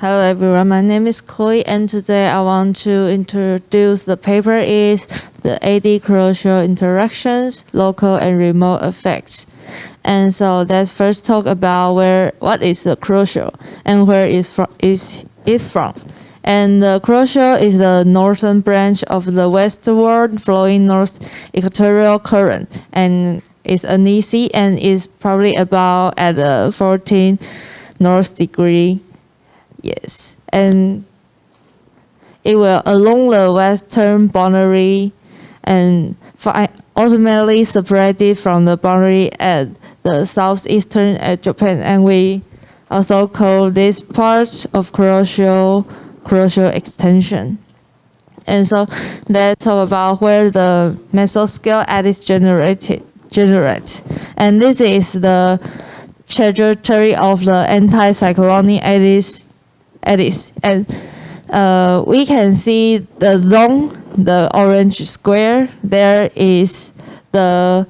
Hello everyone, my name is Chloe and today I want to introduce the paper is the Eddy-Kuroshio interactions, local and remote effects. And so let's first talk about what is the Kuroshio and where it is from. And the Kuroshio is the northern branch of the westward flowing north equatorial current and is uneasy and is probably about at the 14 north degree. Yes, and it will along the western boundary and ultimately separated from the boundary at the southeastern at Japan. And we also call this part of Kuroshio extension. And so let's talk about where the mesoscale eddies generate. And this is the trajectory of the anticyclonic eddies. And we can see the orange square. There is the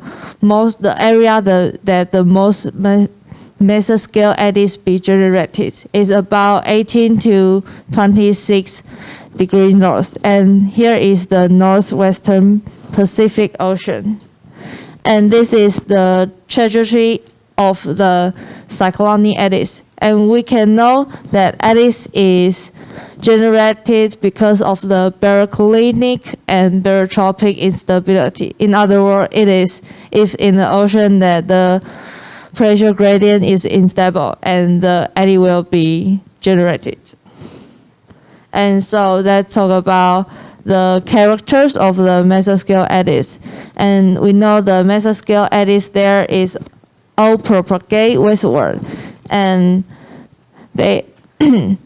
area that the most mesoscale eddies be generated is about 18 to 26 degrees north. And here is the northwestern Pacific Ocean. And this is the trajectory of the cyclonic eddies. And we can know that eddies is generated because of the baroclinic and barotropic instability. In other words, it is if in the ocean that the pressure gradient is unstable and the eddy will be generated. And so let's talk about the characters of the mesoscale eddies. And we know the mesoscale eddies there is all propagate westward. And the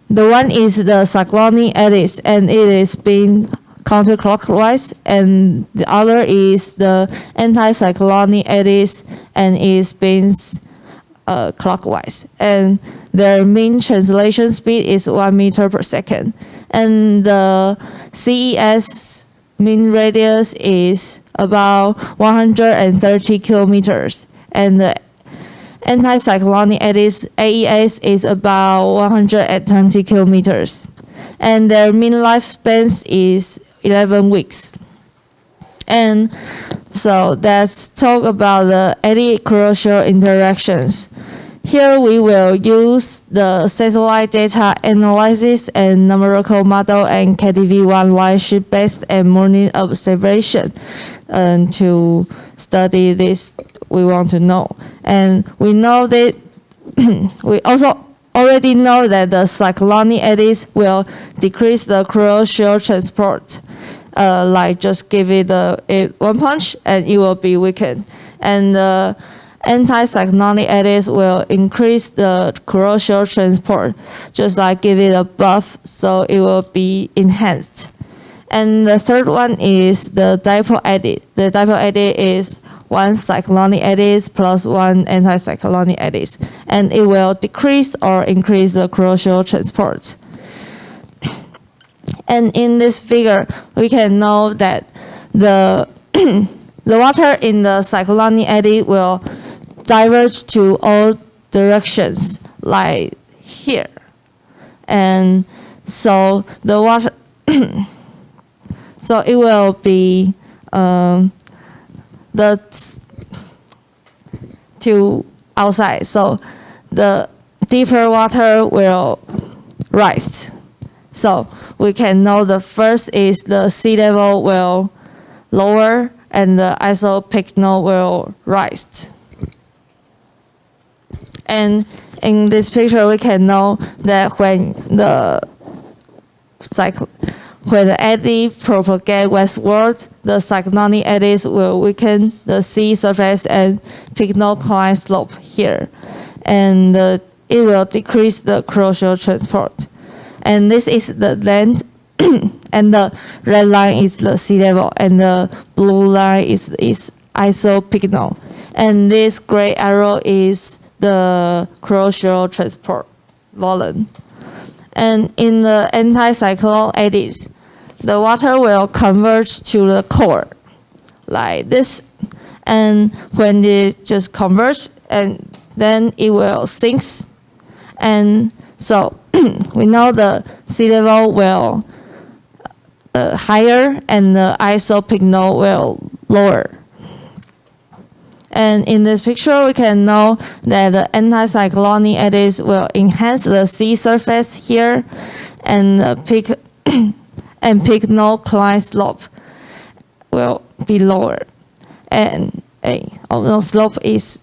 one is the cyclonic eddies, and it is being counterclockwise, and the other is the anticyclonic eddies, and is being clockwise. And their mean translation speed is 1 meter per second, and the CES mean radius is about 130 kilometers, and the anticyclonic eddies AES is about 120 kilometers, and their mean lifespan is 11 weeks. And so let's talk about the Eddy-Kuroshio interactions. Here we will use the satellite data analysis and numerical model and KTV1 line sheet based and morning observation to study this we want to know. And we know that we also already know that the cyclonic eddies will decrease the Kuroshio transport. Like just give it one punch and it will be weakened. And the anticyclonic eddies will increase the Kuroshio transport, just like give it a buff, so it will be enhanced. And the third one is the dipole eddy. The dipole eddy is one cyclonic eddies plus one anticyclonic eddies, and it will decrease or increase the Kuroshio transport. And in this figure, we can know that the water in the cyclonic eddy will diverge to all directions, like here. And so the water, so it will be to outside. So the deeper water will rise. So we can know the first is the sea level will lower and the isopycnol will rise. And in this picture, we can know that when the eddy propagate westward, the cyclonic eddies will weaken the sea surface and pycnocline slope here, and it will decrease the Kuroshio transport. And this is the land, and the red line is the sea level, and the blue line is isopycnol, and this gray arrow is the Kuroshio transport volume. And in the anticyclone eddies, the water will converge to the core, like this. And when it just converge, and then it will sink. And so we know the sea level will higher and the isopic node will lower. And in this picture, we can know that the anticyclonic eddies will enhance the sea surface here, and the peak peak node climb slope will be lower, and node slope is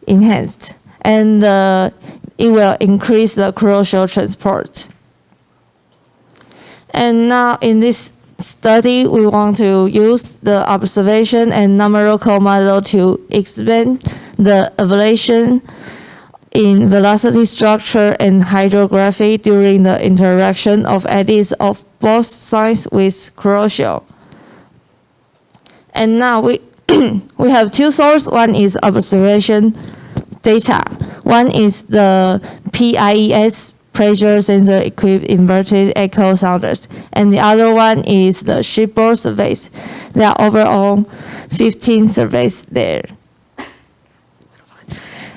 enhanced, and it will increase the Kuroshio transport. And now in this study, we want to use the observation and numerical model to explain the evaluation in velocity structure and hydrography during the interaction of eddies of both sides with Kuroshio. And now we have two sources. One is observation data. One is the PIES, pressure sensor equipped inverted echo sounders, and the other one is the shipboard surveys. There are overall 15 surveys there.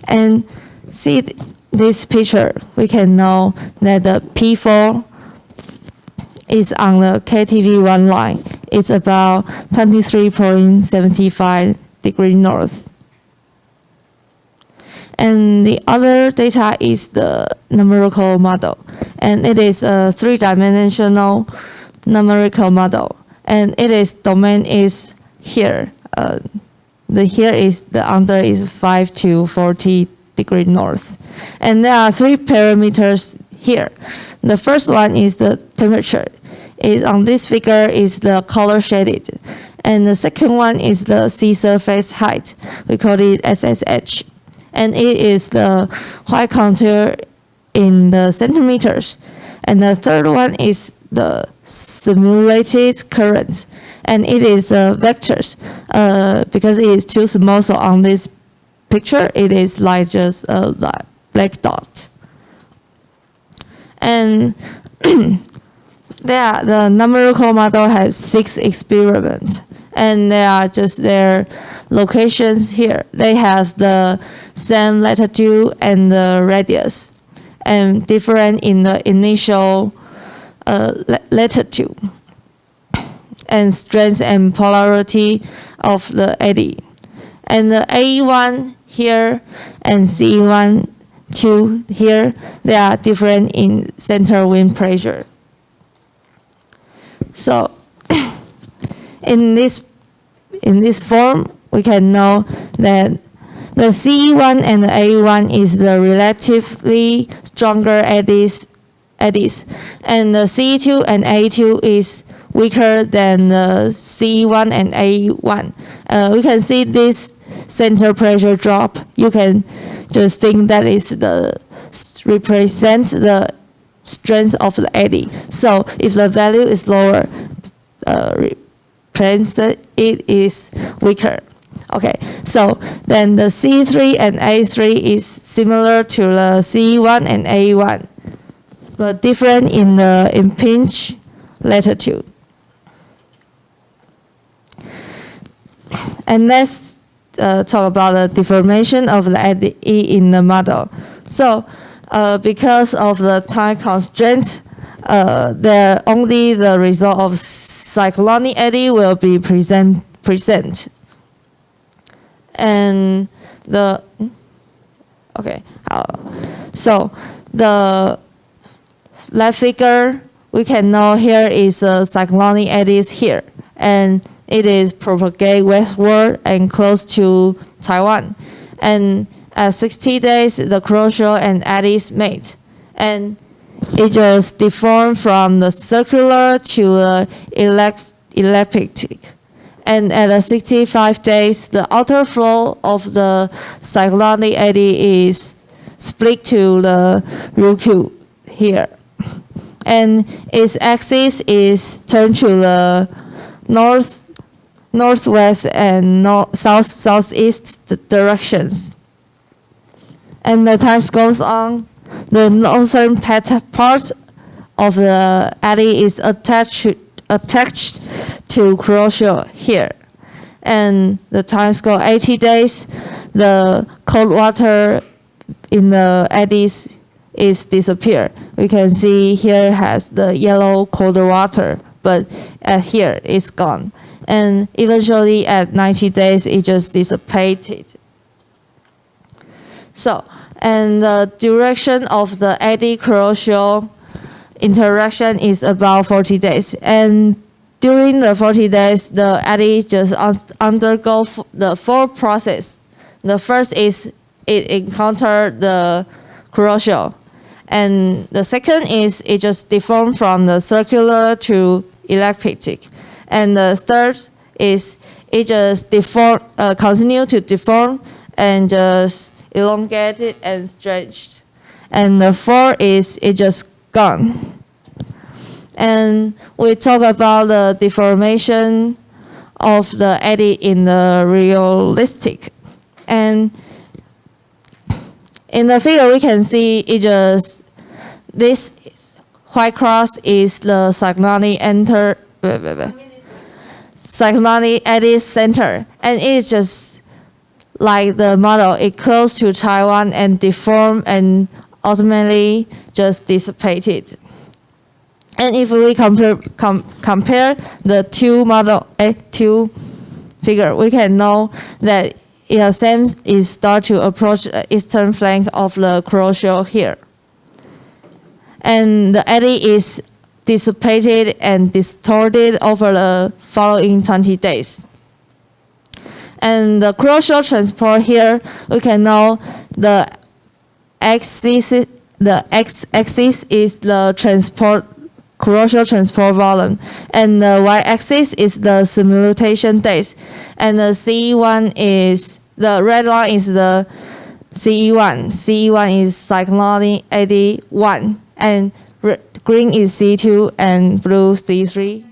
And see this picture, we can know that the P4 is on the KTV1 line. It's about 23.75 degrees north. And the other data is the numerical model, and it is a three-dimensional numerical model, and it is domain is here. Here is the under is 5 to 40 degrees north, and there are three parameters here. The first one is the temperature. Is on this figure is the color shaded, and the second one is the sea surface height. We call it SSH. And it is the white contour in the centimeters. And the third one is the simulated current, and it is vectors. Because it is too small, so on this picture, it is like just a black dot. And the numerical model has 6 experiments. And they are just their locations here. They have the same latitude and the radius, and different in the initial latitude, and strength and polarity of the eddy. And the A1 here and C1, 2 here, they are different in center wind pressure. So in this form, we can know that the C1 and the A1 is the relatively stronger eddies, and the C2 and A2 is weaker than the C1 and A1. We can see this center pressure drop. You can just think that is represent the strength of the eddy. So if the value is lower, it is weaker. Okay, so then the C3 and A3 is similar to the C1 and A1, but different in the impinged latitude. And let's talk about the deformation of the eddy in the model. So because of the time constraint, only the result of cyclonic eddy will be present. And so the left figure, we can know here is a cyclonic eddies here, and it is propagate westward and close to Taiwan. And at 60 days, the Kuroshio and eddies mate, and it just deformed from the circular to the elliptic. And at 65 days, the outer flow of the cyclonic eddy is split to the Ryukyu here. And its axis is turned to the northwest and southeast directions. And the time goes on, the northern part of the eddy is attached to Kuroshio here. And the time goes 80 days, the cold water in the eddies is disappeared. We can see here has the yellow cold water, but at here it's gone. And eventually at 90 days, it just dissipated. So, and the duration of the Eddy-Kuroshio interaction is about 40 days. And during the 40 days, the eddy just undergo the 4 process. The first is it encountered the Kuroshio. And the second is it just deformed from the circular to elliptic. And the third is it just continue to deform and just elongated and stretched. And the fourth is it just gone. And we talk about the deformation of the eddy in the realistic. And in the figure, we can see it just, this white cross is the cyclonic eddy center. And it's just like the model, it close to Taiwan and deformed and ultimately just dissipated. And if we compare the two figure, we can know that in a sense it start to approach the eastern flank of the Kuroshio here. And the eddy is dissipated and distorted over the following 20 days. And the Kuroshio transport here, we can know the x-axis is the Kuroshio transport volume, and the y-axis is the simulation days, and the CE1 is the red line is the CE1. CE1 is cyclonic eddy 1, and green is C2 and blue C3.